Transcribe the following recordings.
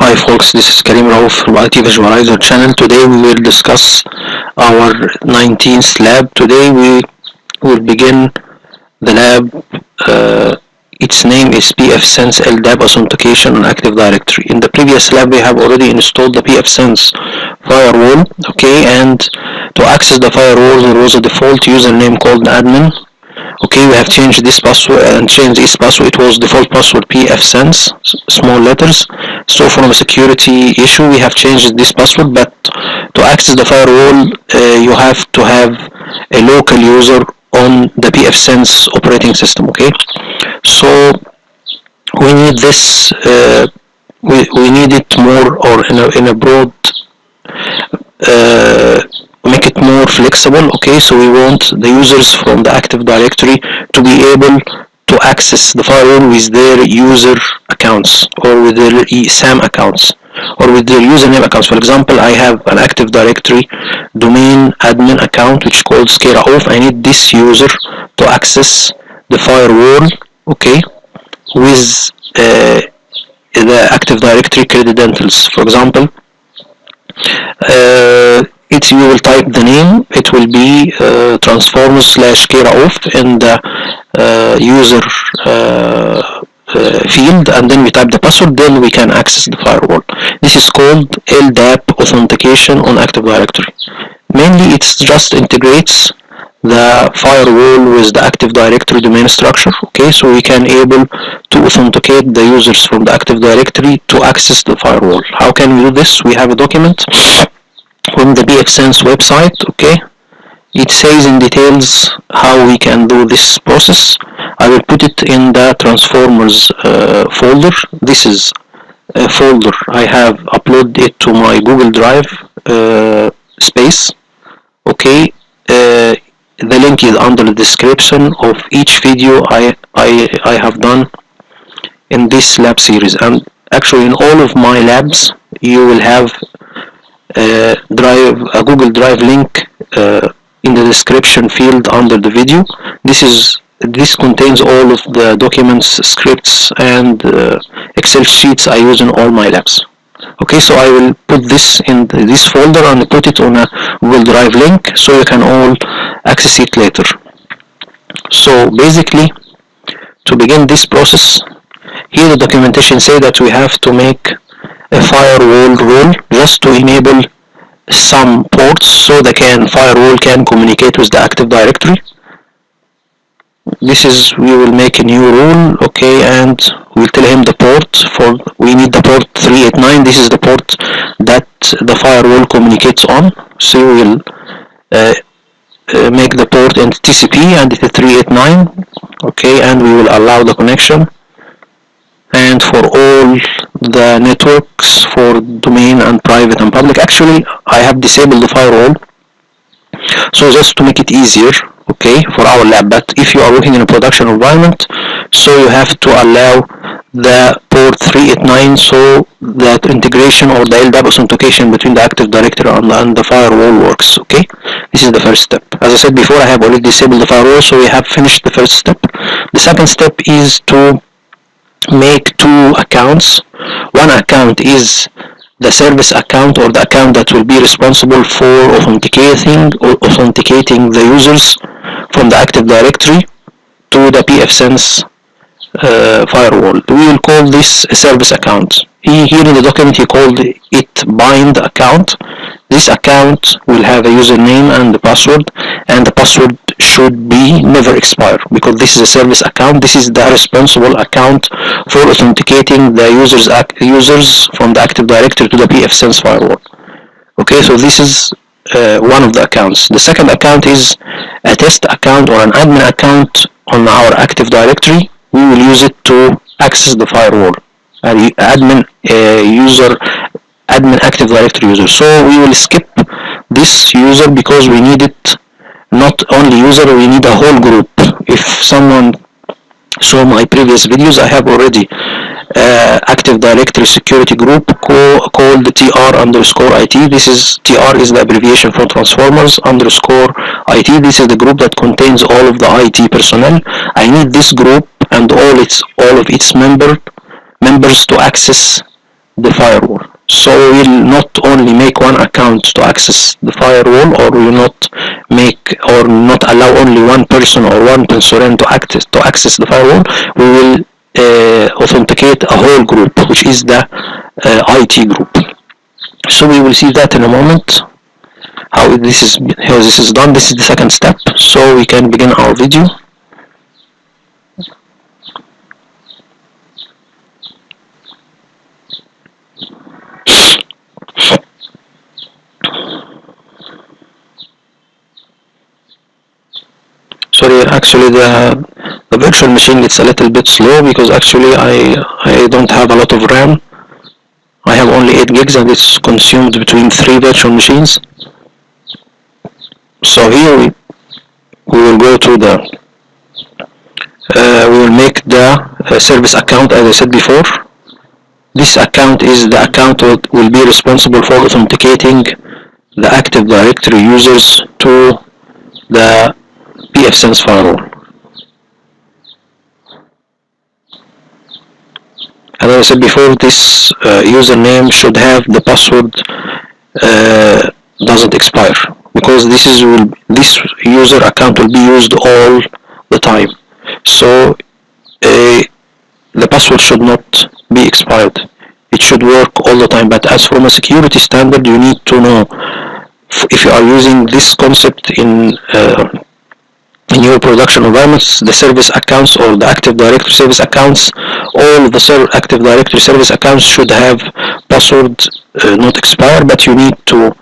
Hi folks, this is Karim Rauf from IT Visualizer channel. Today we will discuss our 19th lab. Today we will begin the lab. Its name is PFSense LDAP Authentication on Active Directory. In the previous lab we have already installed the PFSense firewall, okay, and to access the firewall there was a default username called admin. Okay, we have changed this password and changed this password. It was default password PFSense, small letters. So from a security issue, we have changed this password. But to access the firewall, you have to have a local user on the PFSense operating system. Okay, so we need this. We need it more or in a broad. Make it more flexible. Okay, so we want the users from the Active Directory to be able to access the firewall with their user accounts or with their SAM accounts or with their username accounts. For example, I have an Active Directory domain admin account which is called SCARAOF. I need this user to access the firewall, okay, with the Active Directory credentials. For example, you will type the name. It will be transformers/SCARAOF in the user field, and then we type the password. Then we can access the firewall. This is called LDAP Authentication on Active Directory. Mainly, it just integrates the firewall with the Active Directory domain structure. Okay, so we can able to authenticate the users from the Active Directory to access the firewall. How can we do this? We have a document on the PFSense website. Okay, it says in details how we can do this process. I will put it in the transformers folder. This is a folder I have uploaded it to my Google Drive space. Okay, the link is under the description of each video I have done in this lab series, and actually in all of my labs you will have a Google Drive link in the description field under the video. This contains all of the documents, scripts, and Excel sheets I use in all my labs. Okay, so I will put this in this folder and put it on a Google Drive link so you can all access it later. So basically, to begin this process, here the documentation says that we have to make a firewall rule just to enable some ports so the firewall can communicate with the Active Directory. We will make a new rule, okay, and we'll tell him the port. We need the port 389. This is the port that the firewall communicates on. So we will make the port in TCP, and it is 389. Okay, and we will allow the connection. And for all the networks, for domain and private and public, actually I have disabled the firewall, so just to make it easier, okay, for our lab. But if you are working in a production environment, so you have to allow the port 389 so that integration or the LDAP authentication between the Active Directory and the firewall works. Okay, this is the first step. As I said before, I have already disabled the firewall, so we have finished the first step. The second step is to make two accounts. One account is the service account, or the account that will be responsible for authenticating the users from the Active Directory to the PFSense firewall. We will call this a service account. Here in the document he called it bind account. This account will have a username and the password, and the password should be never expire because this is a service account. This is the responsible account for authenticating the users from the Active Directory to the PFSense firewall. Okay, so this is one of the accounts. The second account is a test account or an admin account on our Active Directory. We will use it to access the firewall. Admin Active Directory user. So we will skip this user because we need it not only user, we need a whole group. If someone saw my previous videos, I have already Active Directory security group called TR_IT. This is TR is the abbreviation for transformers_IT. This is the group that contains all of the IT personnel. I need this group and all of its members to access the firewall. So we will not only make one account to access the firewall, or we will not make or not allow only one person or one concern to access the firewall. We will authenticate a whole group, which is the IT group. So we will see that in a moment. How this is done. This is the second step. So we can begin our video. Sorry, actually the virtual machine it's a little bit slow because actually I don't have a lot of RAM. I have only 8 gigs and it's consumed between 3 virtual machines. So here we will go to the we will make the service account as I said before. This account is the account that will be responsible for authenticating the Active Directory users to the PFSense firewall. And as I said before, this username should have the password doesn't expire because this user account will be used all the time. So the password should not be expired. It should work all the time. But as from a security standard, you need to know if you are using this concept in your production environments, the service accounts or the Active Directory service accounts, all the Active Directory service accounts should have password not expire, but you need to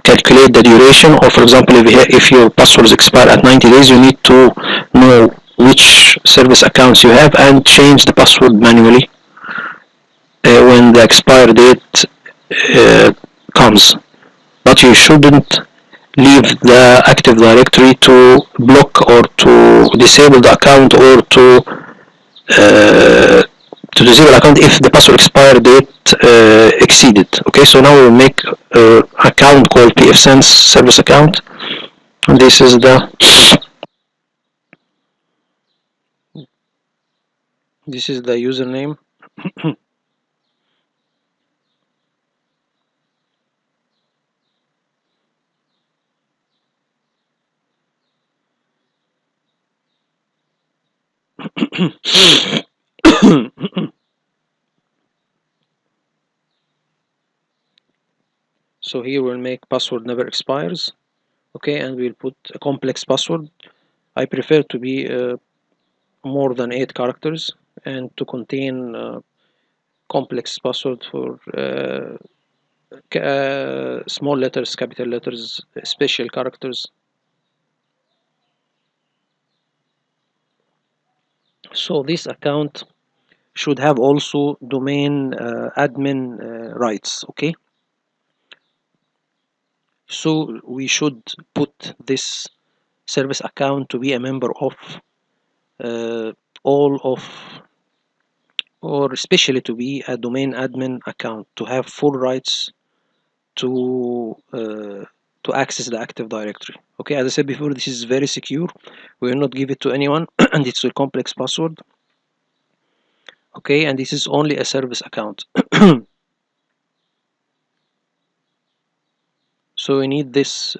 calculate the duration, or for example, if your passwords expire at 90 days, you need to know which service accounts you have and change the password manually when the expire date comes. But you shouldn't leave the Active Directory to block or to disable the account or to disable account if the password expire date exceeded. Okay, so now we will make an account called PFSense service account, and this is the username. So here we'll make password never expires. Okay, and we'll put a complex password. I prefer to be more than 8 characters and to contain complex password for small letters, capital letters, special characters. So this account should have also domain admin rights. Okay, so we should put this service account to be a member of all of, or especially to be a domain admin account, to have full rights to access the Active Directory. Okay, as I said before, this is very secure. We will not give it to anyone, and it's a complex password. Okay, and this is only a service account. So we need this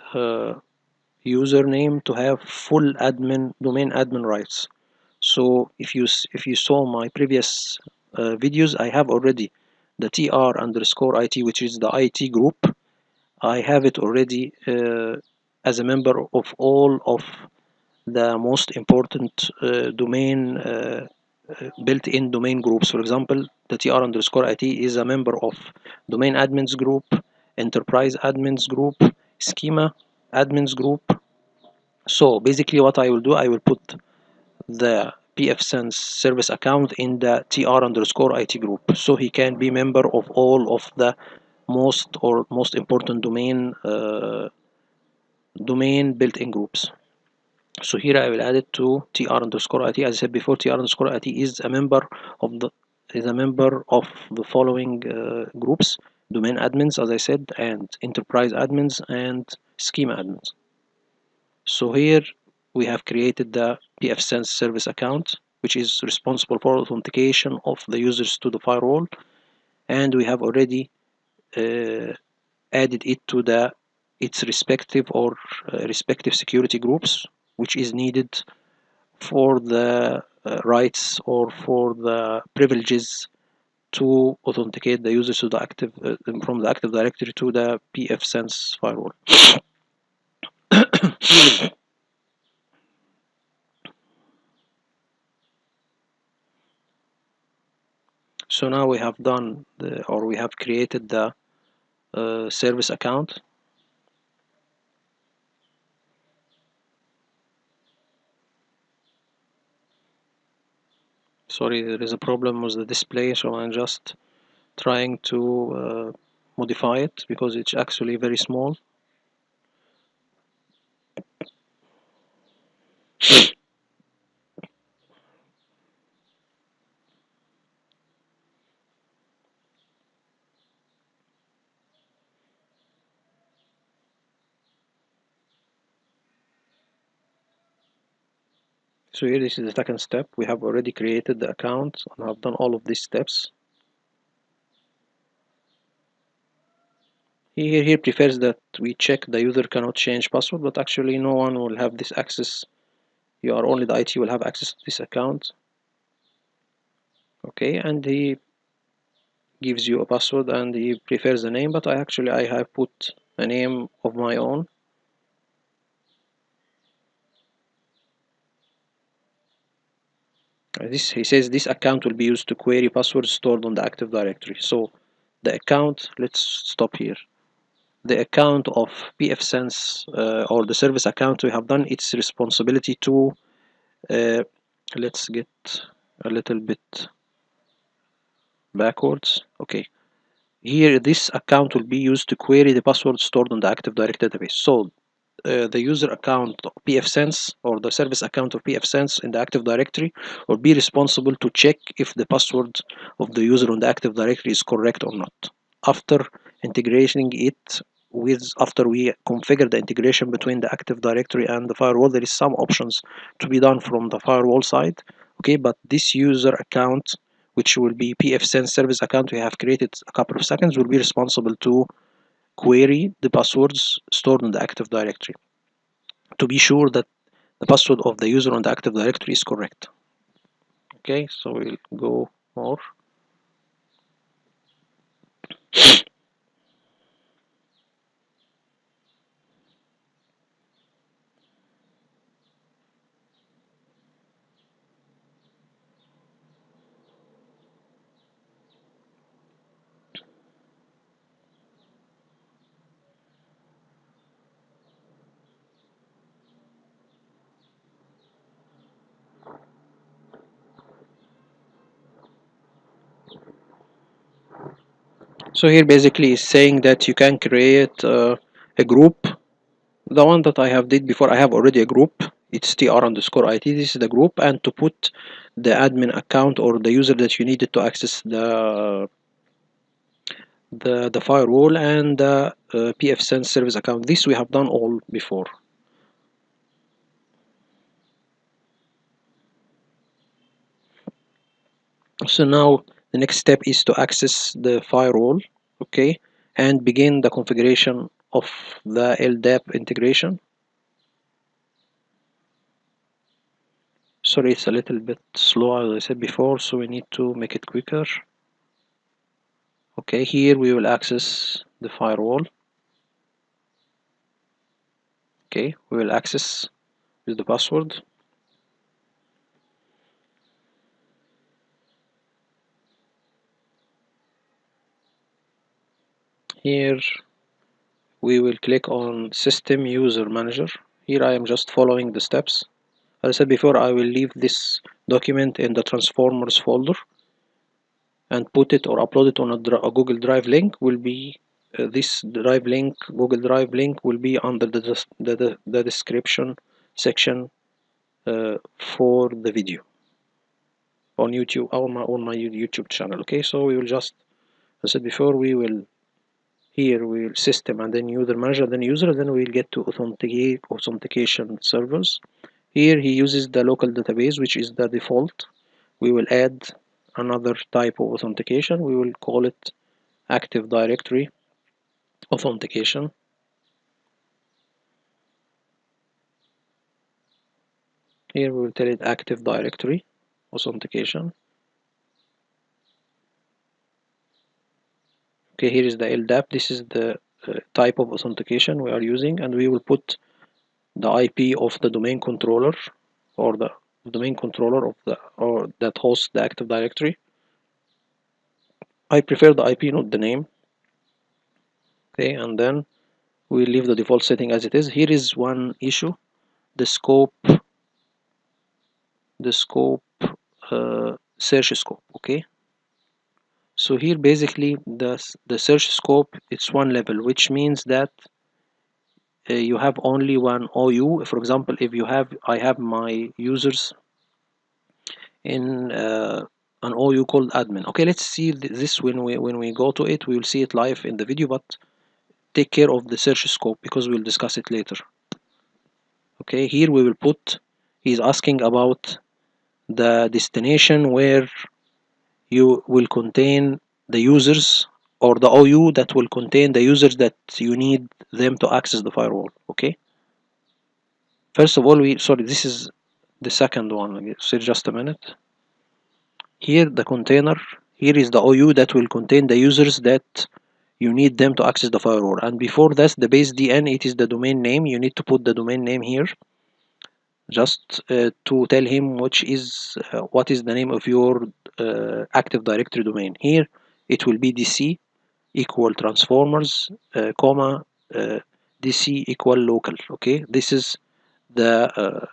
username to have full domain admin rights. So if you saw my previous videos, I have already the tr_it, which is the IT group. I have it already as a member of all of the most important domain built-in domain groups. For example, the tr_it is a member of domain admins group, enterprise admins group, schema admins group. So basically what I will do, I will put the PFSense service account in the tr_it group, so he can be member of all of the most important domain built-in groups. So here I will add it to tr_it. As I said before, tr_it is a member of the following groups: domain admins, as I said, and enterprise admins and schema admins. So here we have created the PFSense service account, which is responsible for authentication of the users to the firewall. and we have already added it to its respective respective security groups, which is needed for the rights or for the privileges to authenticate the users to the active from the Active Directory to the PFSense firewall. So now we have done we have created the service account. Sorry, there is a problem with the display, so I'm just trying to modify it because it's actually very small. So here, this is the second step. We have already created the account and have done all of these steps. Here prefers that we check the user cannot change password, but actually no one will have this access. You are only the IT will have access to this account. Okay, and he gives you a password and he prefers the name, but I have put a name of my own. He says this account will be used to query passwords stored on the Active Directory. So the account, let's stop here. The account of PFSense or the service account we have done its responsibility to let's get a little bit backwards. Okay, here this account will be used to query the password stored on the Active Directory database. So the user account of PFSense or the service account of PFSense in the Active Directory will be responsible to check if the password of the user on the Active Directory is correct or not. After integrating it after we configure the integration between the Active Directory and the firewall, there is some options to be done from the firewall side. Okay, but this user account, which will be PFSense service account we have created a couple of seconds, will be responsible to query the passwords stored in the Active Directory to be sure that the password of the user on the Active Directory is correct. Okay, so we'll go more. So here basically is saying that you can create a group. The one that I have did before, I have already a group. It's tr_it. This is the group, and to put the admin account or the user that you needed to access the firewall and the PFSense service account. This we have done all before. So now the next step is to access the firewall, okay, and begin the configuration of the LDAP integration. Sorry, it's a little bit slow as I said before, so we need to make it quicker. Okay, here we will access the firewall. Okay, we will access with the password. Here we will click on System User Manager. Here I am just following the steps. As I said before, I will leave this document in the Transformers folder and put it or upload it on a Google Drive link. Will be this drive link, Google Drive link, will be under the description section for the video on YouTube on my YouTube channel. Okay, so we will just, as I said before, we will here we will system and then user manager, then user, then we'll get to authentication servers. Here he uses the local database, which is the default. We will add another type of authentication. We will call it Active Directory Authentication. Here we will tell it Active Directory Authentication. Okay, here is the LDAP. This is the type of authentication we are using, and we will put the IP of the domain controller, or the domain controller of the, or that hosts the Active Directory. I prefer the IP, not the name. Okay, and then we leave the default setting as it is. Here is one issue: the scope, search scope. Okay, so here basically the search scope, it's one level, which means that you have only one OU. For example, if you have, I have my users in an OU called admin. Okay, let's see this when we go to it. We will see it live in the video, but take care of the search scope because we'll discuss it later. Okay, here we will put, he's asking about the destination where you will contain the users, or the OU that will contain the users that you need them to access the firewall. Okay, first of all, this is the second one. So just a minute. Here the container, here is the OU that will contain the users that you need them to access the firewall. And before that, the base DN, it is the domain name. You need to put the domain name here, just to tell him what is the name of your Active Directory domain. Here it will be DC equal transformers, comma, DC equal local. Okay, this is the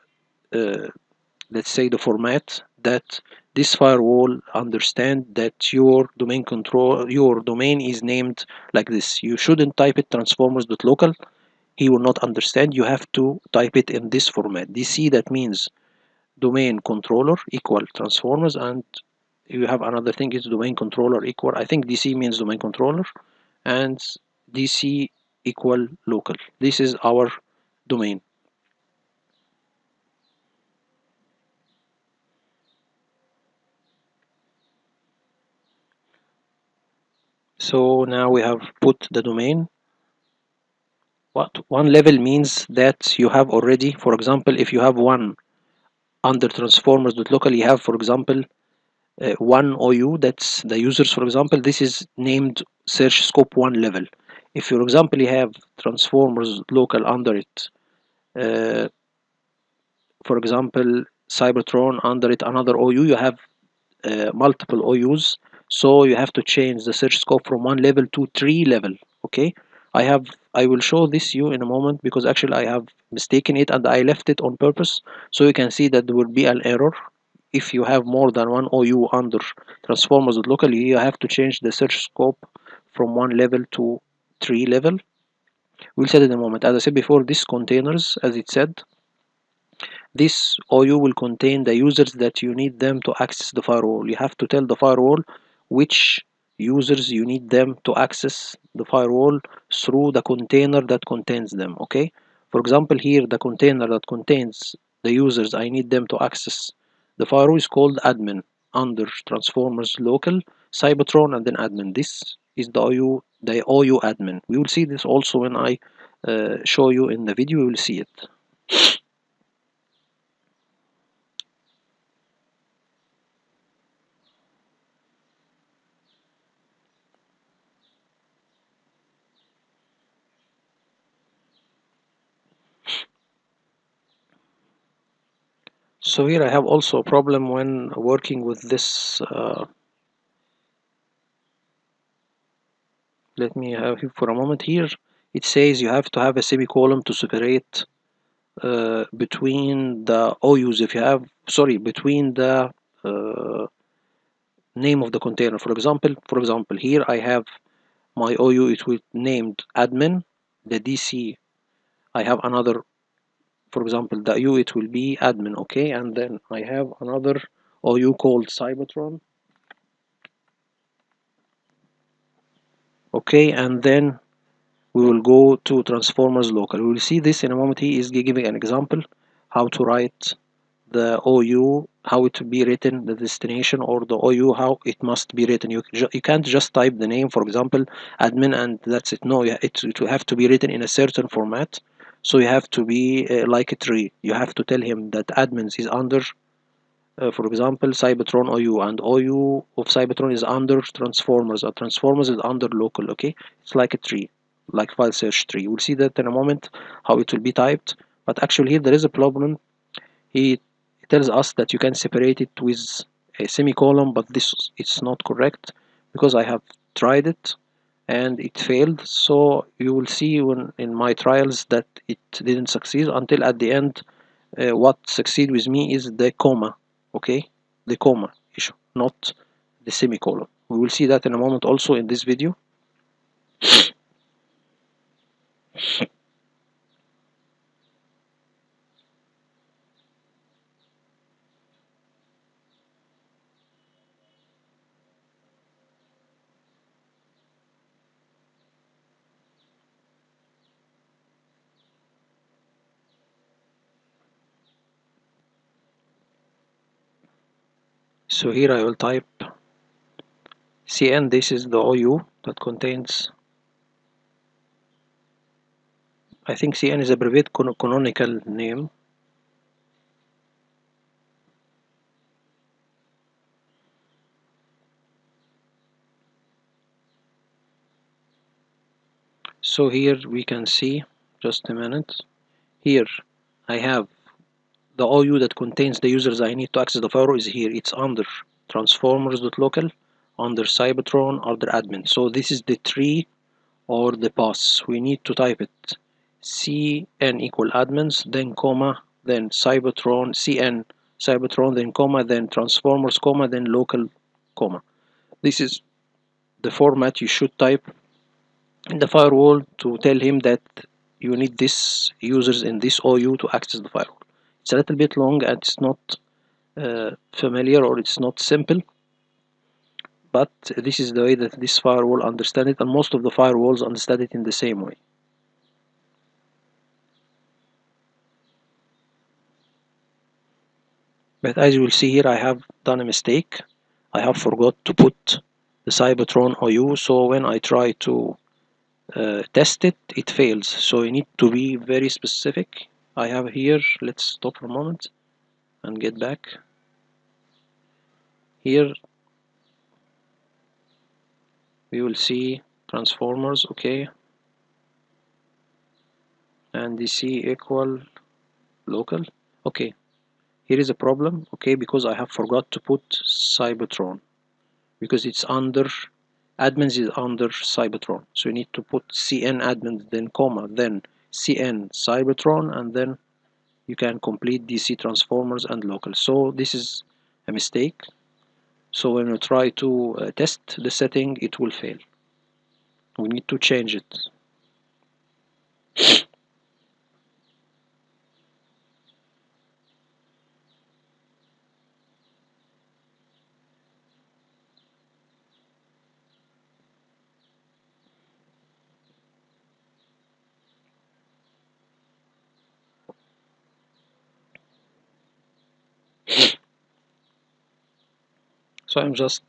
let's say the format that this firewall understand that your domain is named like this. You shouldn't type it transformers.local. He will not understand. You have to type it in this format. DC, that means domain controller equal transformers, and you have another thing is domain controller equal, I think DC means domain controller, and DC equal local. This is our domain. So now we have put the domain. What one level means that you have already, for example, if you have one under transformers.local, you have, for example, one OU, that's the users. For example, this is named search scope 1 level. If, for example, you have transformers local under it, uh, for example, Cybertron under it another OU, you have multiple OUs, so you have to change the search scope from 1 level to 3 level. Okay, I will show this you in a moment, because actually I have mistaken it and I left it on purpose, so you can see that there will be an error. If you have more than one OU under transformers locally, you have to change the search scope from 1 level to 3 level. We'll set it in a moment. As I said before, these containers, as it said, this OU will contain the users that you need them to access the firewall. You have to tell the firewall which users you need them to access the firewall through the container that contains them. Okay, for example, here the container that contains the users I need them to access the firewall is called admin under transformers local, Cybertron, and then admin. This is the OU admin. We will see this also when I show you in the video. You will see it. So here I have also a problem when working with this. Let me have it for a moment here. It says you have to have a semicolon to separate between the OUs. If you have, sorry, between the name of the container. For example, here I have my OU. It will named admin. The DC, I have another. For example, the U, it will be admin. Okay, and then I have another OU called Cybertron. Okay, and then we will go to transformers local. We will see this in a moment. He is giving an example how to write the OU, how it will be written, the destination, or the OU, how it must be written. You can't just type the name, for example, admin, and that's it. No, it will have to be written in a certain format. So you have to be like a tree. You have to tell him that admins is under, for example, Cybertron OU, and OU of Cybertron is under transformers, or transformers is under local. Okay, it's like a tree, like file search tree. We'll see that in a moment how it will be typed. But actually here there is a problem. He tells us that you can separate it with a semicolon, but this it's not correct because I have tried it and it failed. So you will see when in my trials that it didn't succeed until at the end. What succeed with me is the comma. Okay, the comma issue, not the semicolon. We will see that in a moment also in this video. So here I will type CN. This is the OU that contains, I think CN is a private canonical name. So here we can see, just a minute, here I have the OU that contains the users I need to access the firewall is here. It's under transformers.local, under Cybertron, under admin. So this is the tree or the paths. We need to type it cn equal admins, then comma, then Cybertron, cn Cybertron, then comma, then transformers, comma, then local, comma. This is the format you should type in the firewall to tell him that you need this users in this OU to access the firewall. It's a little bit long and it's not familiar, or it's not simple, but this is the way that this firewall understands it, and most of the firewalls understand it in the same way. But as you will see here, I have done a mistake. I have forgot to put the Cybertron OU, so when I try to test it, it fails. So you need to be very specific. I have here, let's stop for a moment and get back. Here we will see transformers, okay, and DC equal local. Okay, here is a problem, okay, because I have forgot to put Cybertron, because it's under admins is under Cybertron. So you need to put cn admins, then comma, then cn Cybertron, and then you can complete DC transformers and local. So this is a mistake. So when you try to test the setting, it will fail. We need to change it. So I'm just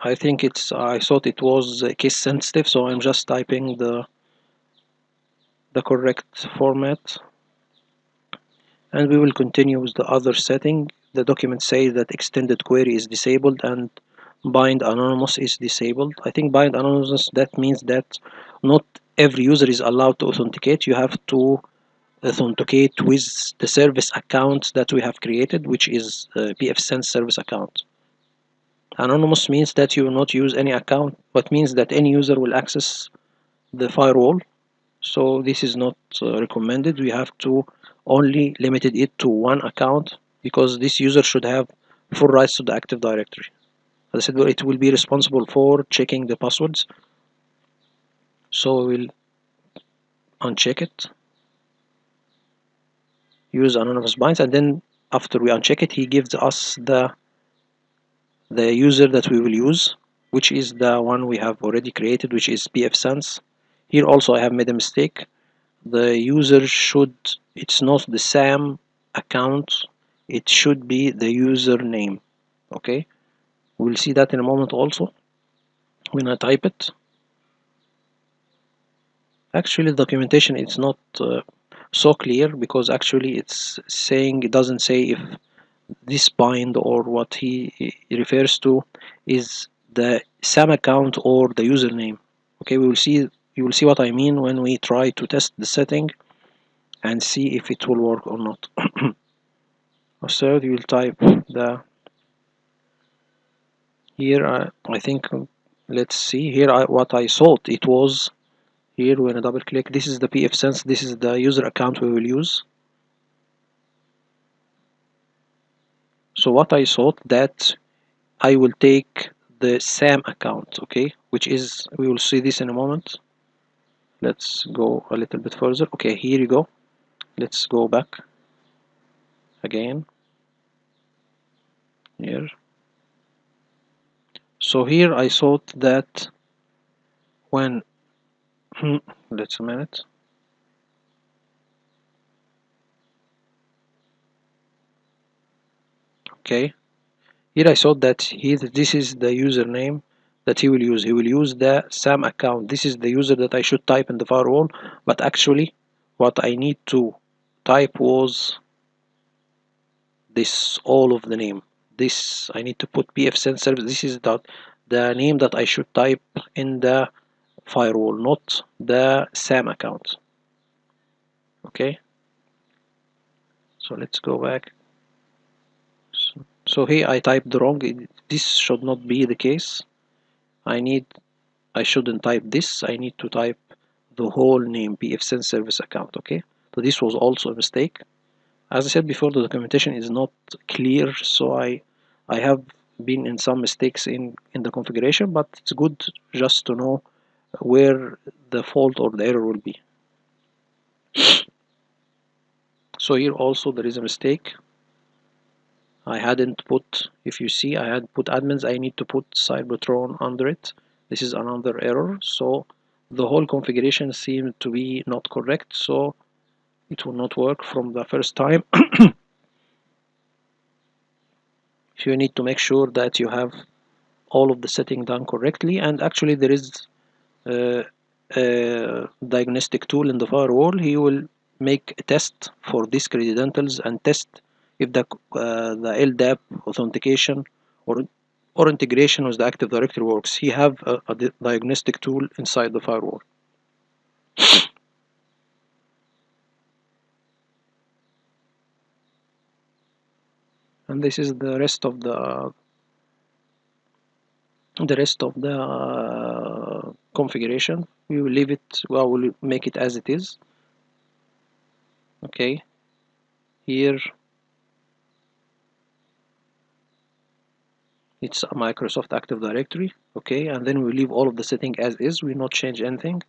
I think I thought it was case sensitive, so I'm just typing the correct format, and we will continue with the other setting. The document says that extended query is disabled and bind anonymous is disabled. I think bind anonymous, that means that not every user is allowed to authenticate. You have to authenticate with the service account that we have created, which is PFSense service account. Anonymous means that you will not use any account, but means that any user will access the firewall. So this is not recommended. We have to only limited it to one account, because this user should have full rights to the Active Directory. As I said, it will be responsible for checking the passwords. So we'll uncheck it, use anonymous binds, and then after we uncheck it, he gives us the user that we will use, which is the one we have already created, which is PFSense. Here also I have made a mistake. The user should, it's not the SAM account, it should be the username. Okay, we'll see that in a moment also when I type it. Actually, the documentation is not so clear, because actually it's saying, it doesn't say if this bind or what he refers to is the SAM account or the username. Okay, we will see, you will see what I mean when we try to test the setting and see if it will work or not. So you will type the here, I think, let's see here, what I thought it was. Here when I double click, this is the PFSense, this is the user account we will use. So what I thought that I will take the SAM account, okay, which is, we will see this in a moment. Let's go a little bit further. Okay, here you go. Let's go back again here. So here I thought that when let's a minute. Okay, here I thought that here this is the username that he will use. He will use the SAM account. This is the user that I should type in the firewall, but actually what I need to type was this, all of the name. This I need to put PFSense service. This is the name that I should type in the firewall, not the SAM account. Okay, so let's go back. So here I typed wrong. This should not be the case. I shouldn't type this. I need to type the whole name, PFSense service account. Okay, so this was also a mistake. As I said before, the documentation is not clear, so I have been in some mistakes in the configuration, but it's good just to know where the fault or the error will be. So here also there is a mistake. I hadn't put, if you see, I had put admins. I need to put Cybertron under it. This is another error. So the whole configuration seemed to be not correct, so it will not work from the first time. You need to make sure that you have all of the setting done correctly, and actually there is a diagnostic tool in the firewall. He will make a test for these credentials and test if the LDAP authentication or integration with the Active Directory works. He have a diagnostic tool inside the firewall. And this is the rest of the configuration. We will leave it, well, we'll make it as it is. Okay, here it's a Microsoft Active Directory. Okay, and then we leave all of the setting as is. We not change anything.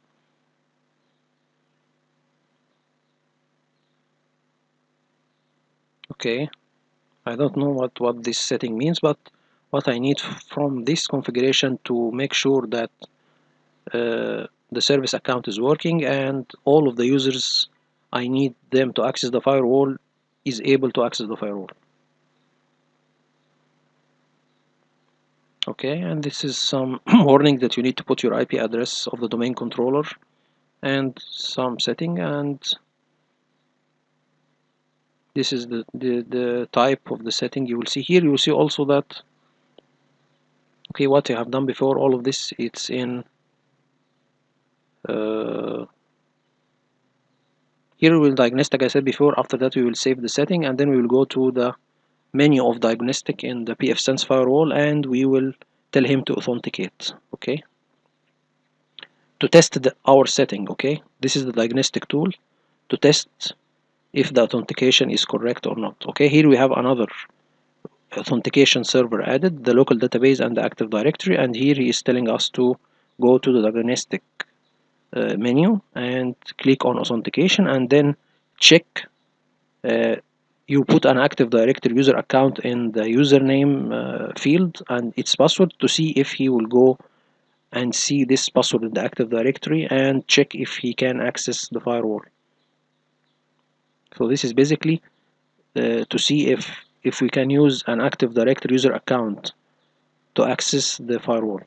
Okay, I don't know what this setting means, but what I need from this configuration to make sure that the service account is working and all of the users I need them to access the firewall is able to access the firewall. Okay, and this is some warning that you need to put your IP address of the domain controller and some setting, and this is the type of the setting. You will see here, you will see also that, okay, what I have done before, all of this, it's in here we will diagnostic, I said before. After that we will save the setting, and then we will go to the menu of diagnostic in the PFSense firewall, and we will tell him to authenticate. Okay, to test our setting. Okay, this is the diagnostic tool to test if the authentication is correct or not. Okay, here we have another authentication server added, the local database and the Active Directory, and here he is telling us to go to the diagnostic menu and click on authentication, and then check, you put an Active Directory user account in the username field and its password to see if he will go and see this password in the Active Directory and check if he can access the firewall. So this is basically to see if we can use an Active Directory user account to access the firewall.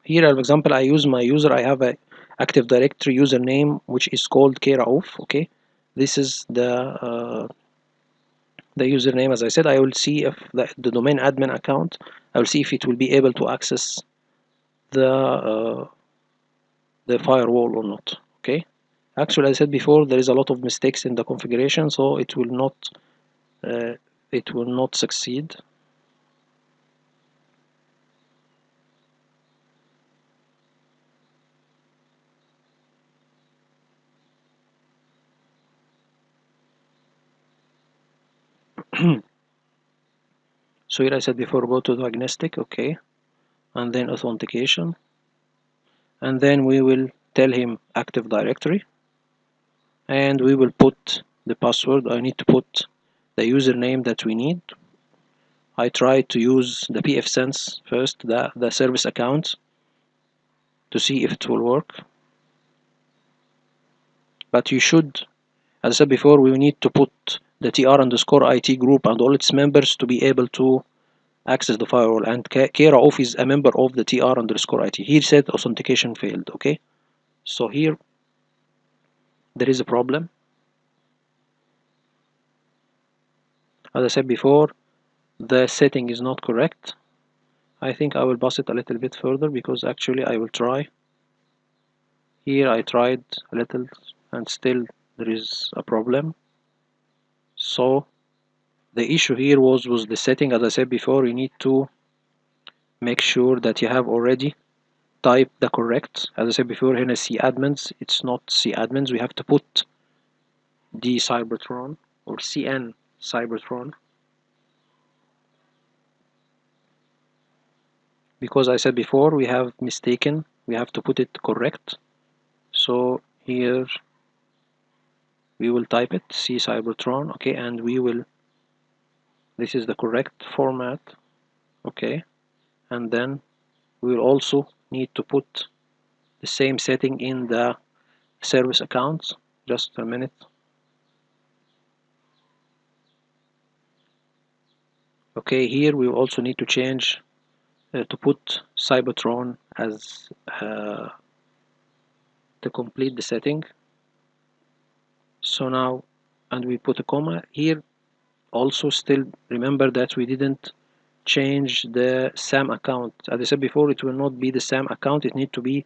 Here, for example, I use my user. I have a Active Directory username which is called Keraof. Okay, this is the username. As I said, I will see if the domain admin account. I will see if it will be able to access the firewall or not. Okay. Actually, I said before there is a lot of mistakes in the configuration, so it will not succeed. So here I said before, go to diagnostic, okay, and then authentication, and then we will tell him Active Directory, and we will put the password. I need to put the username that we need. I try to use the PFSense first, the service account, to see if it will work. But you should, as I said before, we need to put the TR_IT group and all its members to be able to access the firewall, and Keraof is a member of the TR_IT. Here said authentication failed. Okay, so here there is a problem. As I said before, the setting is not correct. I think I will pass it a little bit further because actually I will try. Here I tried a little and still there is a problem. So the issue here was the setting. As I said before, you need to make sure that you have already typed the correct. As I said before, here is cadmins. It's not cadmins. We have to put D Cybertron or CN Cybertron, because I said before we have mistaken, we have to put it correct. So here we will type it C Cybertron, okay, and we will, this is the correct format, okay, and then we will also need to put the same setting in the service accounts. Just a minute. Okay, here we will also need to change to put Cybertron as to complete the setting. So now, and we put a comma here. Also, still remember that we didn't change the SAM account. As I said before, it will not be the SAM account. It needs to be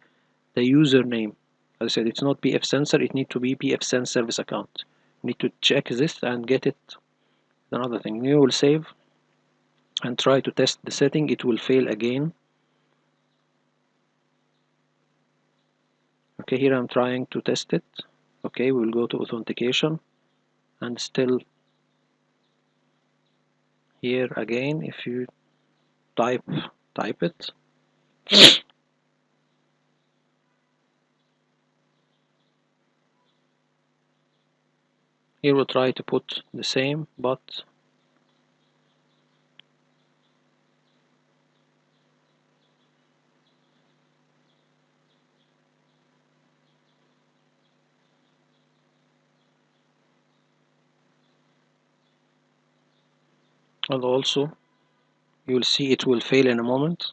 the username. As I said, it's not PFSensor. It needs to be PFSense service account. You need to check this and get it. Another thing, you will save and try to test the setting. It will fail again. Okay, here I'm trying to test it. Okay, we will go to authentication, and still here again, if you type it, here we'll try to put the same, but and also you will see it will fail in a moment.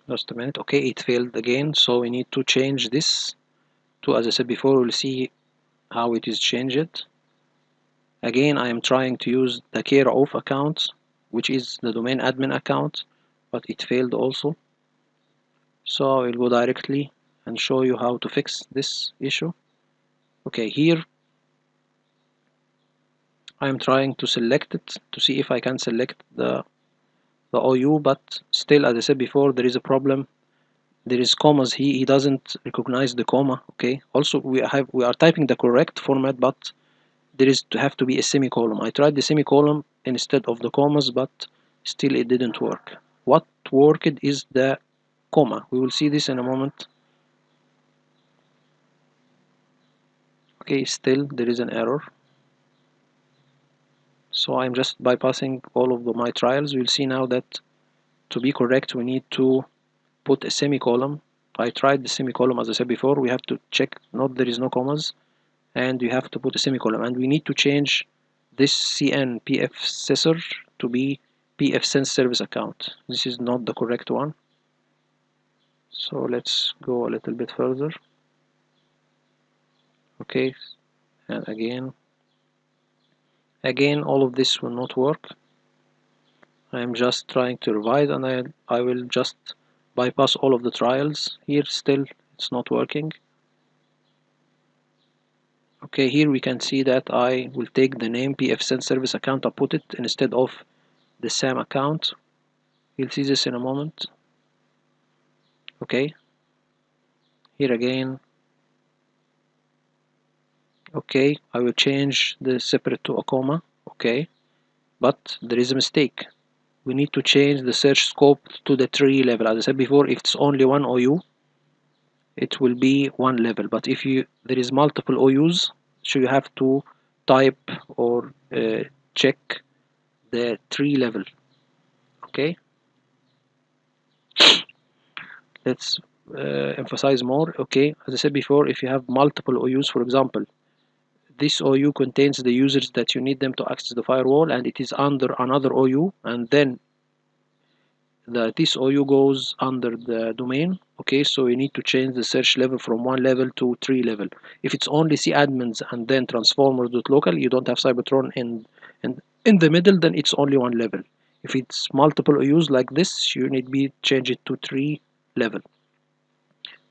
Just a minute. Okay, it failed again, so we need to change this to, as I said before, we'll see how it is changed. Again, I am trying to use the Keraof account, which is the domain admin account, but it failed also. So I will go directly and show you how to fix this issue. Okay, here I am trying to select it to see if I can select the OU, but still, as I said before, there is a problem. There is commas. He doesn't recognize the comma. Okay, also we are typing the correct format, but there is to have to be a semicolon. I tried the semicolon instead of the commas, but still it didn't work. What worked is the comma. We will see this in a moment. Okay, still there is an error. So I'm just bypassing all of my trials. We'll see now that to be correct we need to put a semicolon. I tried the semicolon, as I said before. We have to check not there is no commas, and you have to put a semicolon, and we need to change this CN PFSessor to be PFSense service account. This is not the correct one, so let's go a little bit further. Okay, and again all of this will not work. I am just trying to revise, and I will just bypass all of the trials. Here still it's not working. Okay, here we can see that I will take the name PFSense service account and put it instead of the SAM account. You'll see this in a moment. Okay, here again. Okay, I will change the separate to a comma. Okay, but there is a mistake. We need to change the search scope to the tree level. As I said before, if it's only one OU, it will be one level, but if there is multiple OUs, so you have to type or check the tree level. Okay, let's emphasize more. Okay, as I said before, if you have multiple OUs, for example, this OU contains the users that you need them to access the firewall, and it is under another OU, and then this OU goes under the domain. Okay, so you need to change the search level from one level to tree level. If it's only cadmins and then transformers.local, you don't have Cybertron in the middle, then it's only one level. If it's multiple OUs like this, you need to change it to tree level.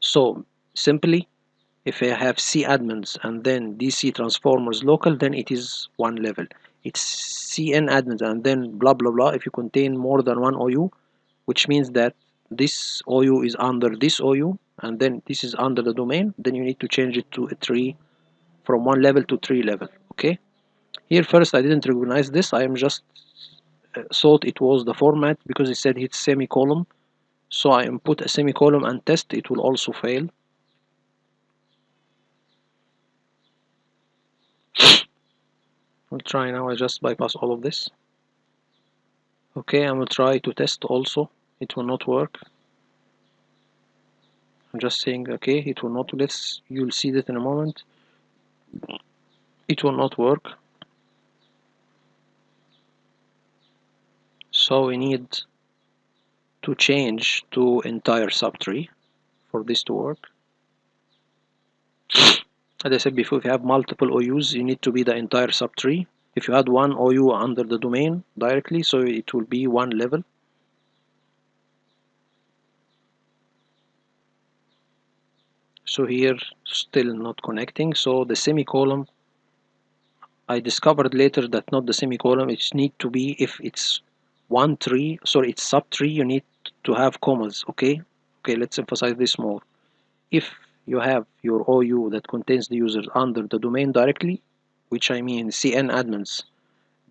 So simply, if I have cadmins and then DC transformers local, then it is one level. It's CN admins and then blah blah blah. If you contain more than one OU, which means that this OU is under this OU and then this is under the domain, then you need to change it to a tree, from one level to tree level. Okay, here first I didn't recognize this. I am just thought it was the format because it said it's semicolon, so I input a semicolon and test. It will also fail. I'll try now. I just bypass all of this. Okay, I will try to test also. It will not work. I'm just saying, okay, it will not. You'll see that in a moment. It will not work. So we need to change to entire subtree for this to work. As I said before, if you have multiple OUs, you need to be the entire subtree. If you had one OU under the domain directly, so it will be one level. So here still not connecting. So the semicolon, I discovered later that not the semicolon, it need to be, if it's one tree, sorry, it's subtree, you need to have commas. Okay, let's emphasize this more. If you have your OU that contains the users under the domain directly, which I mean CN admins,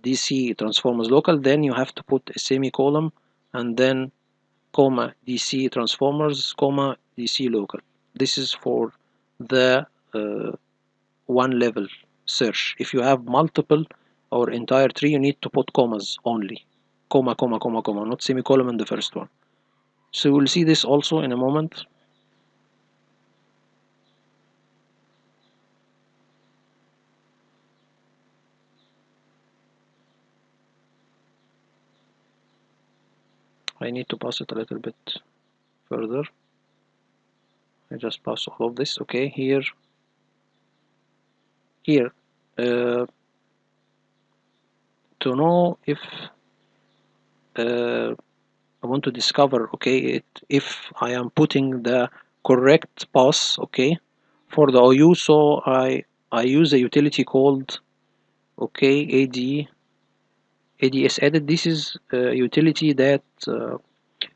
DC transformers local, then you have to put a semicolon and then comma DC transformers comma DC local. This is for the one level search. If you have multiple or entire tree, you need to put commas only, comma comma comma comma, not semicolon in the first one. So we'll see this also in a moment. I need to pass it a little bit further. I just pass all of this. Okay, here to know if I want to discover, okay, if I am putting the correct path, okay, for the OU. So I use a utility called, okay, ADS edit. This is a utility that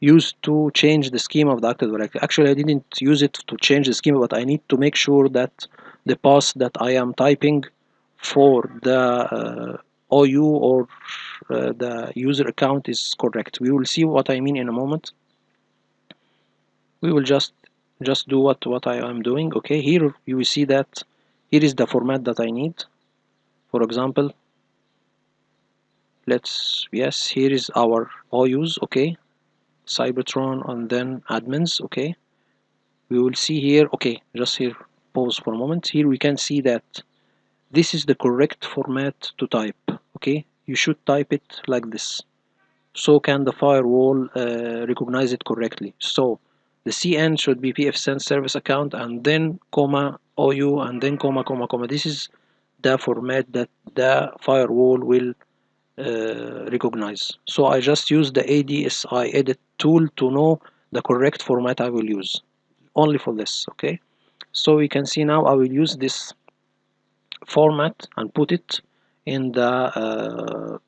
used to change the schema of the active directory. Actually, I didn't use it to change the schema, but I need to make sure that the path that I am typing for the OU or the user account is correct. We will see what I mean in a moment. We will just do what I am doing. Okay, here you will see that here is the format that I need. For example, yes, here is our OUs. Okay, Cybertron and then admins. Okay, we will see here. Okay, just here, pause for a moment. Here we can see that this is the correct format to type. Okay, you should type it like this, so can the firewall recognize it correctly. So the CN should be PFSense service account and then comma OU and then comma comma comma. This is the format that the firewall will recognize. So I just use the ADSI edit tool to know the correct format I will use, only for this. Okay, so we can see now I will use this format and put it in the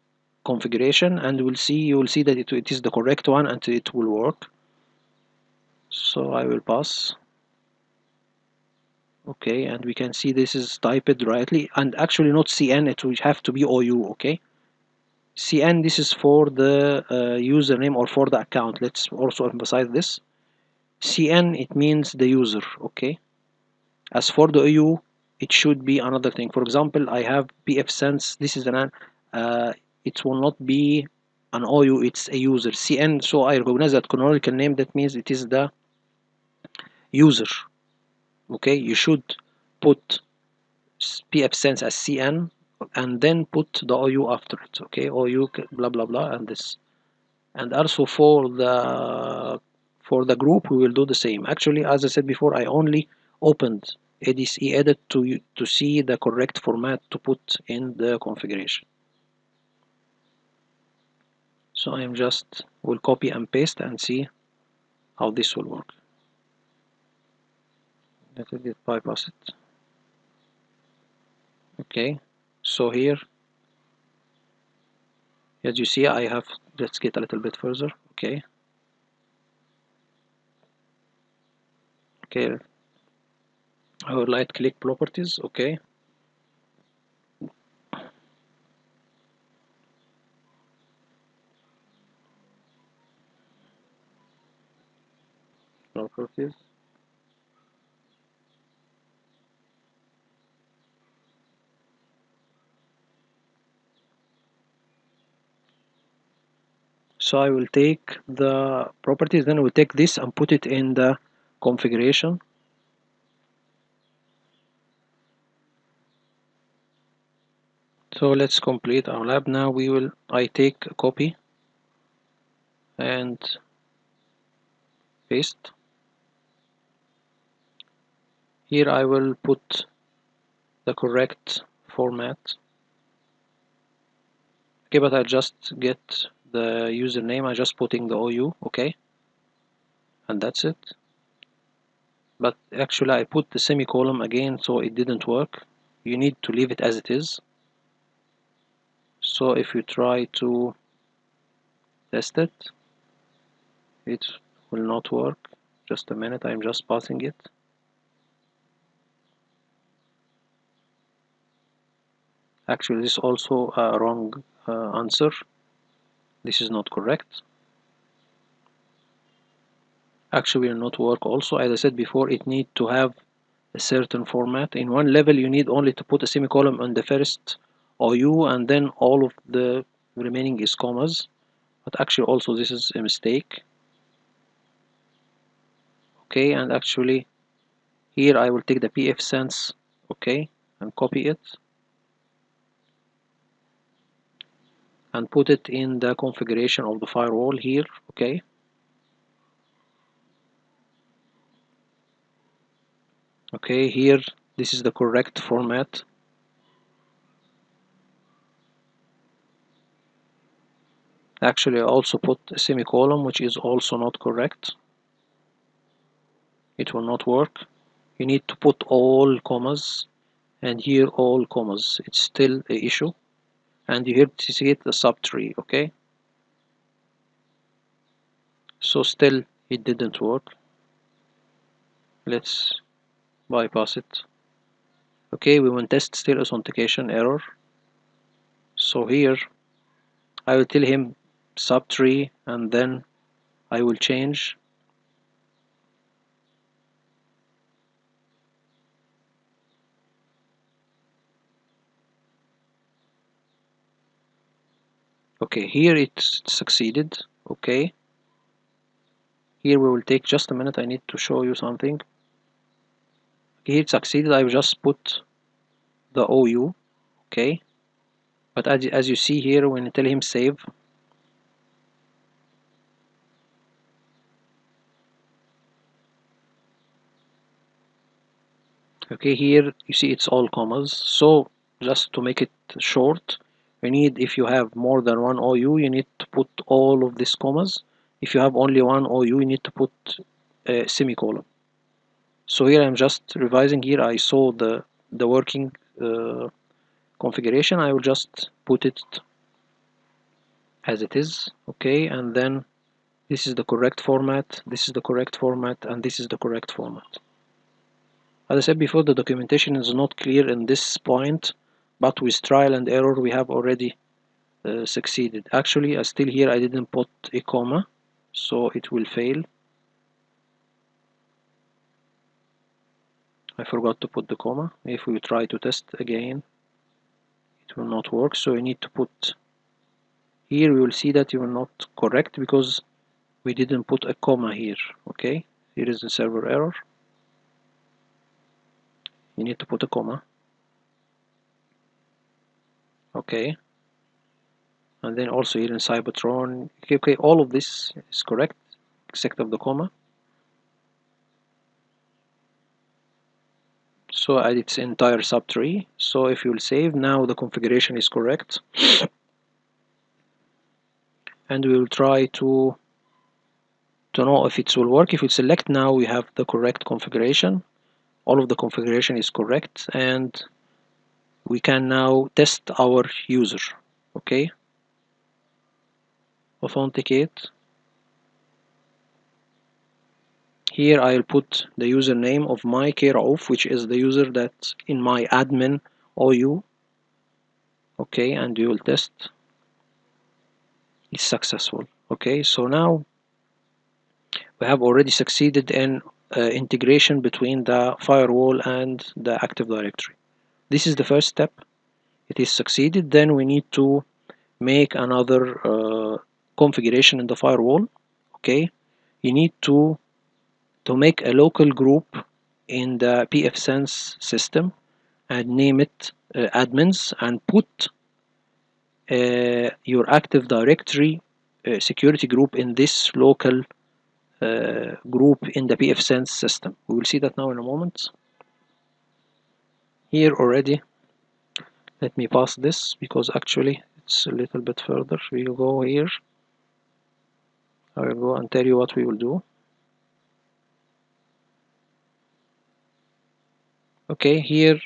configuration, and you will see that it is the correct one and it will work. So I will pass. Okay, and we can see this is typed rightly, and actually not CN, it will have to be OU. Okay, CN, this is for the username or for the account. Let's also emphasize this. CN, it means the user. Okay, as for the OU, it should be another thing. For example, I have PFSense. This is an it will not be an OU, it's a user. CN, so I recognize that canonical name. That means it is the user. Okay, you should put PFSense as CN and then put the OU after it. Okay, OU blah blah blah and this. And also for the group we will do the same. Actually, as I said before, I only opened ADC edit to see the correct format to put in the configuration. So I am just will copy and paste and see how this will work. Let it get bypass it. Okay, so here as you see I have, let's get a little bit further. Okay, okay, I will right click properties. Okay, properties. So I will take the properties, then I will take this and put it in the configuration. So let's complete our lab. Now I take a copy and paste. Here I will put the correct format. Okay, but I just get the username, I just putting the OU. Okay, and that's it. But actually I put the semicolon again, so it didn't work. You need to leave it as it is. So if you try to test it, it will not work. Just a minute, I'm just passing it. Actually, this is also a wrong answer. This is not correct. Actually, will not work also. As I said before, it need to have a certain format. In one level, you need only to put a semicolon on the first OU, and then all of the remaining is commas. But actually, also this is a mistake. Okay, and actually, here I will take the PFSense. Okay, and copy it and put it in the configuration of the firewall here. Okay, okay, here this is the correct format. Actually, I also put a semicolon, which is also not correct. It will not work. You need to put all commas, and here all commas. It's still an issue, and you have to see it the subtree. Okay, so still it didn't work. Let's bypass it. Okay, we will test still authentication error. So here I will tell him subtree, and then I will change. Okay, here it succeeded. Okay, Here we will take just a minute, I need to show you something. Here it succeeded, I've just put the OU, okay, but as you see here, when I tell him save, okay, here you see it's all commas. So just to make it short, you need, if you have more than one OU, you need to put all of these commas. If you have only one OU, you need to put a semicolon. So here I'm just revising. Here I saw the working configuration. I will just put it as it is, okay, and then this is the correct format, this is the correct format, and this is the correct format. As I said before, the documentation is not clear in this point, but with trial and error we have already succeeded. Actually, still here I didn't put a comma, so it will fail. I forgot to put the comma. If we try to test again, it will not work, so we need to put here. We will see that you are not correct because we didn't put a comma here, okay. Here is the server error. You need to put a comma, okay, and then also here in Cybertron, okay, all of this is correct except of the comma. So at its entire subtree. So if you'll save, now the configuration is correct, and we will try to know if it will work. If we select now, we have the correct configuration. All of the configuration is correct, and we can now test our user, okay. Authenticate. Here I'll put the username of my Rauf, which is the user that's in my admin OU, okay, and we will test. It's successful, okay. So now we have already succeeded in integration between the firewall and the Active Directory. This is the first step. It is succeeded. Then we need to make another configuration in the firewall, okay. You need to make a local group in the PFSense system and name it admins, and put your Active Directory security group in this local group in the PFSense system. We will see that now in a moment. Here already, let me pass this because actually it's a little bit further. We will go here. I will go and tell you what we will do. Okay, here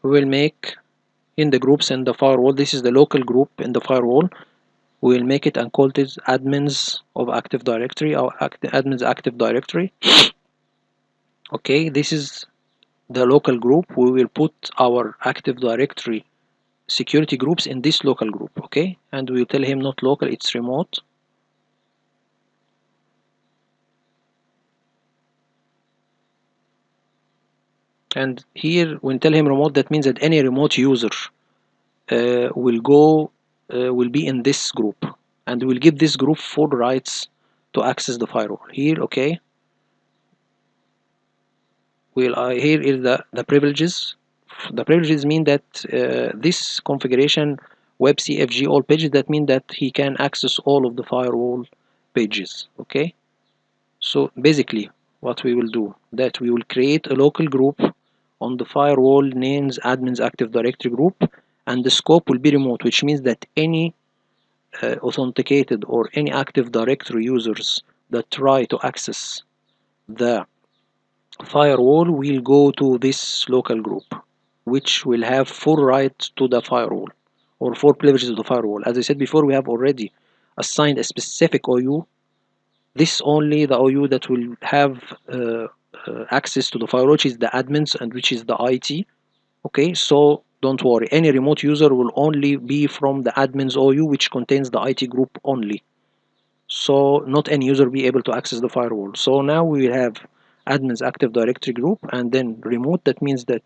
we will make in the groups in the firewall. This is the local group in the firewall. We will make it and call it admins of Active Directory, or admins Active Directory. Okay, this is the local group. We will put our Active Directory security groups in this local group, okay, and we will tell him not local, it's remote. And here when tell him remote, that means that any remote user will be in this group, and will give this group full rights to access the firewall. Here, okay, here is the privileges. The privileges mean that this configuration web CFG all pages, that mean that he can access all of the firewall pages, okay. So basically what we will do, that we will create a local group on the firewall names admins Active Directory group, and the scope will be remote, which means that any authenticated or any Active Directory users that try to access the firewall will go to this local group, which will have full rights to the firewall, or full privileges of the firewall. As I said before, we have already assigned a specific OU. This only the OU that will have access to the firewall, which is the admins and which is the IT. Okay, so don't worry, any remote user will only be from the admins OU, which contains the IT group only. So not any user will be able to access the firewall. So now we will have admins Active Directory group, and then remote. That means that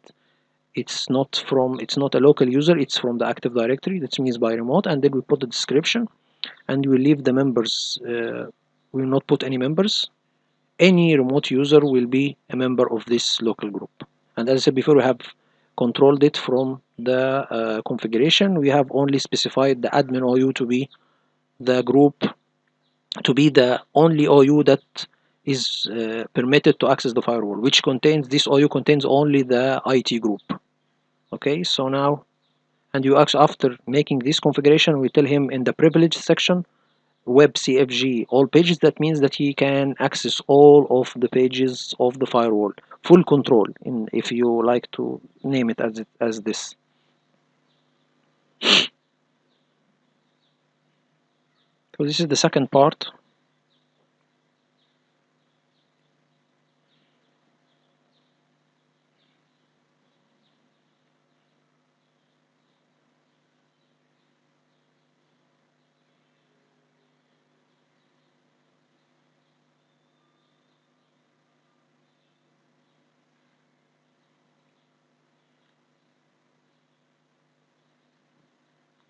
it's not a local user, it's from the Active Directory. That means by remote. And then we put the description, and we leave the members we will not put any members. Any remote user will be a member of this local group. And as I said before, we have controlled it from the configuration. We have only specified the admin OU to be the group, to be the only OU that is permitted to access the firewall, which contains, this OU contains only the IT group. Okay, so now, and you actually, after making this configuration, we tell him in the privilege section, web CFG all pages. That means that he can access all of the pages of the firewall, full control, in, if you like to name it as this. So this is the second part.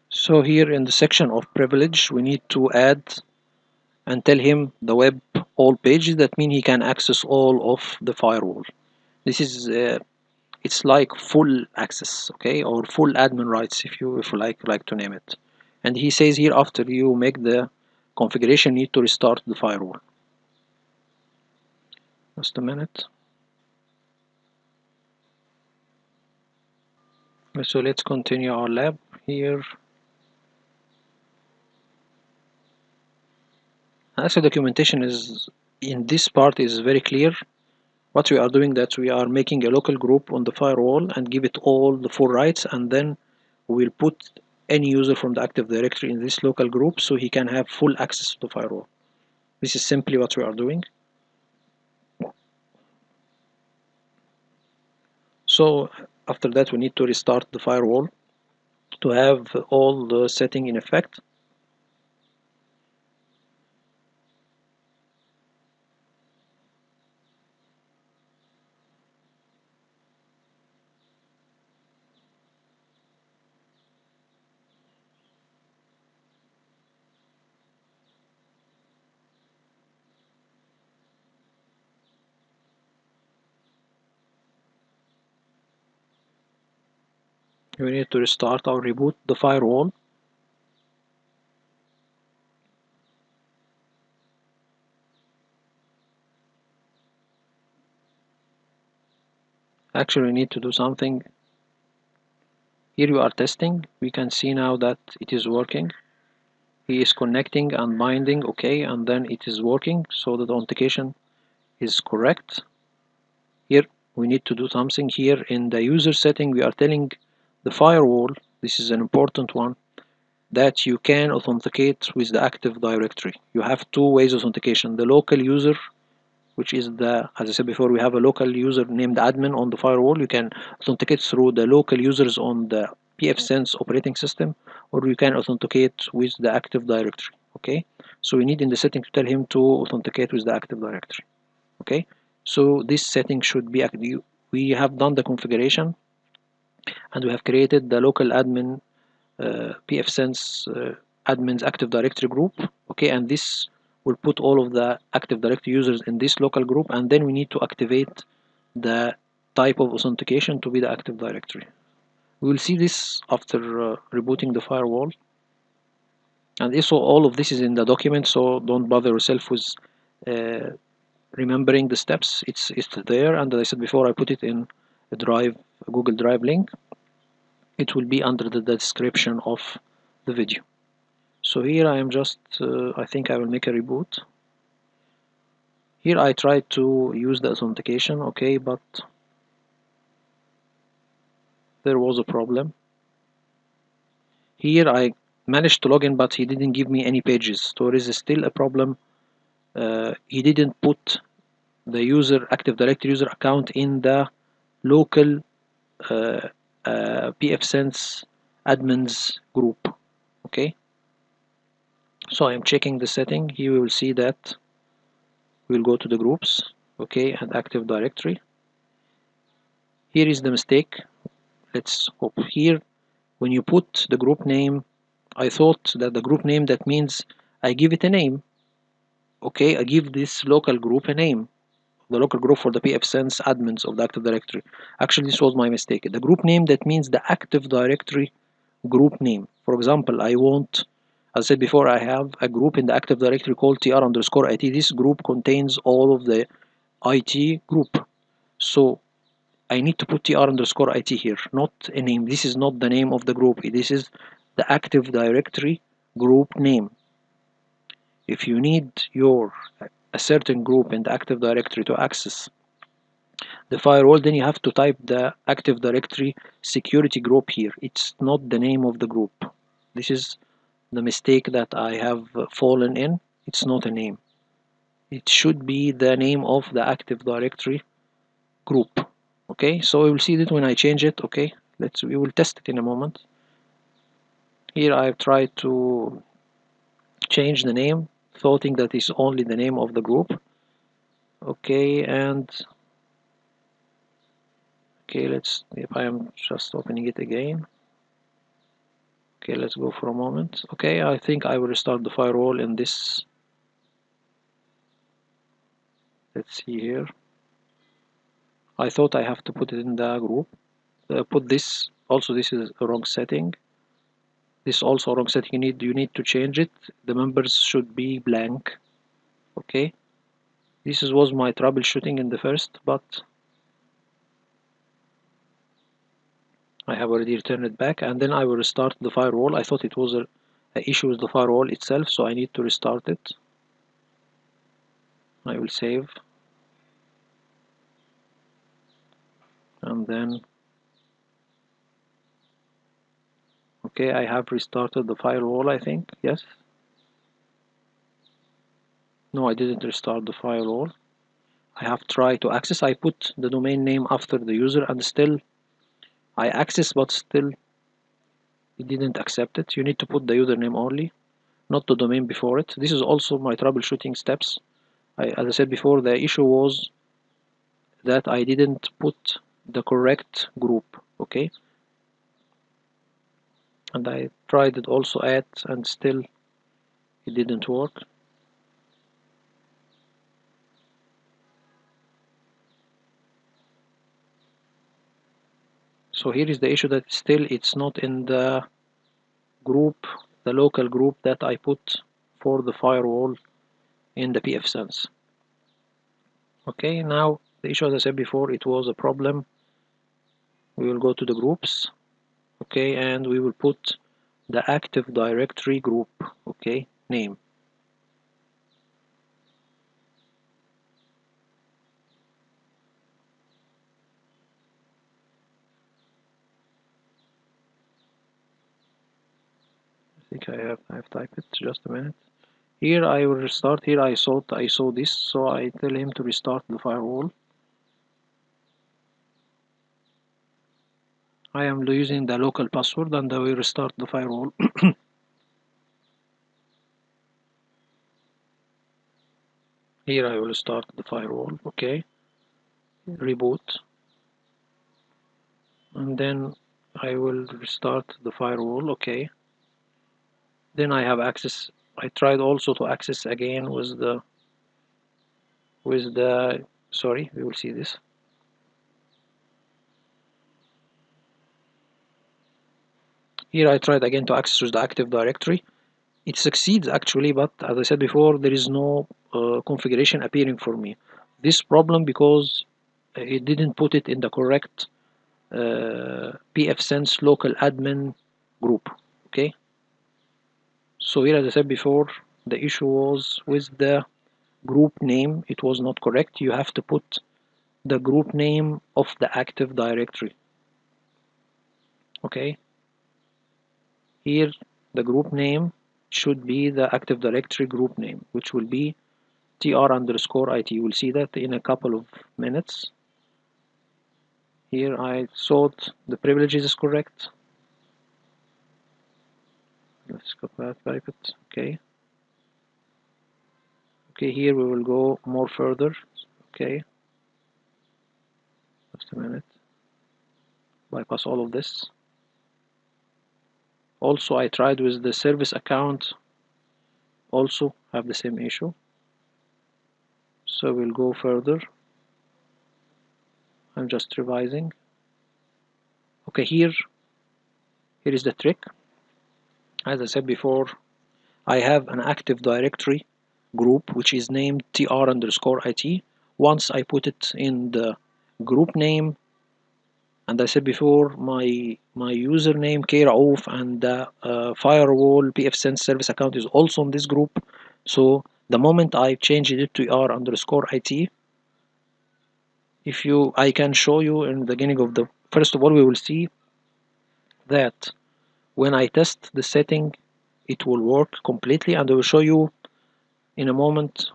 So here in the section of privilege, we need to add and tell him the web all pages. That means he can access all of the firewall. This is it's like full access, okay, or full admin rights, if you like to name it. And he says here, after you make the configuration, you need to restart the firewall. Just a minute. So let's continue our lab here. Actually, documentation is in this part is very clear. What we are doing, that we are making a local group on the firewall and give it all the full rights, and then we'll put any user from the Active Directory in this local group so he can have full access to the firewall. This is simply what we are doing. So after that, we need to restart the firewall to have all the setting in effect. We need to restart or reboot the firewall. Actually, we need to do something. Here you are testing. We can see now that it is working. He is connecting and binding, okay, and then it is working, so the authentication is correct. Here we need to do something. Here in the user setting, we are telling the firewall, this is an important one, that you can authenticate with the Active Directory. You have two ways of authentication: the local user, which is the, as I said before, we have a local user named admin on the firewall. You can authenticate through the local users on the PFSense operating system, or you can authenticate with the Active Directory. Okay, so we need in the setting to tell him to authenticate with the Active Directory. Okay, so this setting should be active. We have done the configuration, and we have created the local admin PFSense admins Active Directory group. Okay, and this will put all of the Active Directory users in this local group, and then we need to activate the type of authentication to be the Active Directory. We will see this after rebooting the firewall. And also all of this is in the document, so don't bother yourself with remembering the steps. It's there, and as I said before, I put it in a drive, a Google Drive link. It will be under the description of the video. So here I am just, I think I will make a reboot. Here I tried to use the authentication, okay, but there was a problem. Here I managed to log in, but he didn't give me any pages, so there is still a problem. He didn't put the user Active Directory user account in the local PFSense admins group. Okay, so I'm checking the setting. Here we will see that we'll go to the groups, okay, and Active Directory. Here is the mistake. Let's hope here. When you put the group name, I thought that the group name, that means I give it a name. Okay, I give this local group a name, the local group for the PFSense admins of the Active Directory. Actually, this was my mistake. The group name, that means the Active Directory group name. For example, I want, as I said before, I have a group in the Active Directory called tr_it. This group contains all of the IT group. So I need to put tr_it here, not a name. This is not the name of the group. This is the Active Directory group name. If you need a certain group in the Active Directory to access the firewall, then you have to type the Active Directory security group here. It's not the name of the group. This is the mistake that I have fallen in. It's not a name. It should be the name of the Active Directory group. Okay, so we will see that when I change it. Okay, we will test it in a moment. Here I've tried to change the name, thoughting that is only the name of the group. Okay, and okay, if I am just opening it again. Okay, let's go for a moment. Okay, I think I will restart the firewall in this. Let's see here. I thought I have to put it in the group. Put this. Also, this is a wrong setting. This also wrong setting. You need to change it. The members should be blank. Okay. This was my troubleshooting in the first, but I have already returned it back, and then I will restart the firewall. I thought it was a issue with the firewall itself, so I need to restart it. I will save, and then okay, I have restarted the firewall, I think. Yes. No, I didn't restart the firewall. I have tried to access. I put the domain name after the user, and still I access, but still it didn't accept it. You need to put the username only, not the domain before it. This is also my troubleshooting steps. As I said before, the issue was that I didn't put the correct group. Okay, and I tried it also and still it didn't work. So here is the issue, that still it's not in the group, the local group that I put for the firewall in the PFSense. Okay, now the issue, as I said before, it was a problem. We will go to the groups. Okay, and we will put the Active Directory group. Okay, name. I think I have typed it. Just a minute. Here I will restart. Here I saw this, so I tell him to restart the firewall. I am using the local password, and I will restart the firewall. Here I will start the firewall. Okay, reboot, and then I will restart the firewall. Okay, then I have access. I tried also to access again with the sorry, we will see this. Here I tried again to access with the Active Directory. It succeeds actually, but as I said before, there is no configuration appearing for me. This problem because it didn't put it in the correct PFSense local admin group. Okay, so here, as I said before, the issue was with the group name. It was not correct. You have to put the group name of the Active Directory. Okay, here the group name should be the Active Directory group name, which will be tr_it. You will see that in a couple of minutes. Here I thought the privileges is correct. Let's go back, type it. Okay. Okay, here we will go more further. Okay. Just a minute. Bypass all of this. Also, I tried with the service account. Also have the same issue. So we'll go further. I'm just revising. Okay, here is the trick. As I said before, I have an active directory group which is named tr_it. Once I put it in the group name, and I said before, my username kraouf and the firewall PFSense service account is also in this group. So the moment I changed it to r_it, I can show you in the beginning of the first of all, we will see that when I test the setting, it will work completely, and I will show you in a moment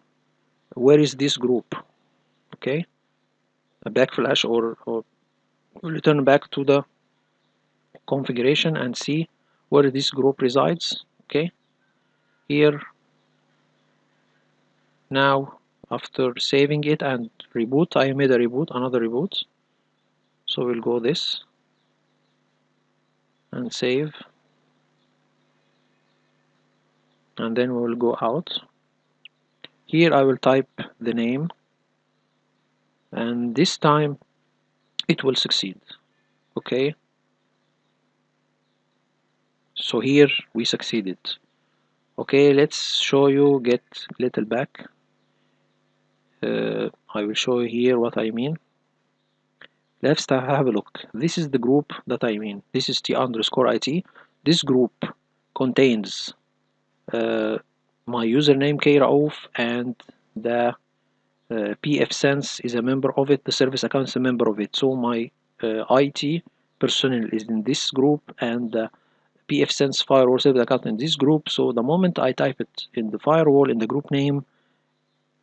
where is this group. Okay, a backflash or return back to the configuration and see where this group resides. Okay, here now after saving it and reboot, I made a reboot, another reboot. So we'll go this and save, and then we will go out. Here I will type the name, and this time it will succeed. Okay, so here we succeeded. Okay, let's show you, get little back. I will show you here what I mean. Let's have a look. This is the group that I mean. This is t_it. This group contains my username kraouf, and the PFSense is a member of it. The service account is a member of it. So my IT personnel is in this group, and the PFSense firewall service account in this group. So the moment I type it in the firewall in the group name,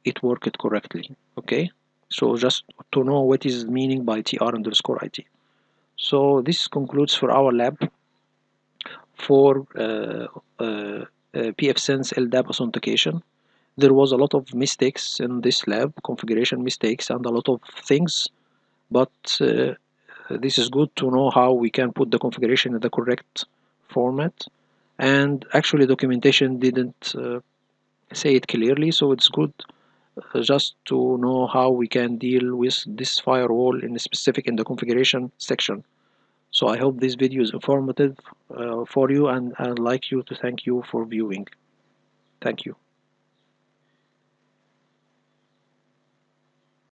it worked correctly. Okay, so just to know what is meaning by tr_it. So this concludes for our lab for PFSense LDAP authentication. There was a lot of mistakes in this lab, configuration mistakes and a lot of things, but this is good to know how we can put the configuration in the correct format. And actually documentation didn't say it clearly, so it's good just to know how we can deal with this firewall in specific in the configuration section. So I hope this video is informative for you, and I'd like you to thank you for viewing. Thank you.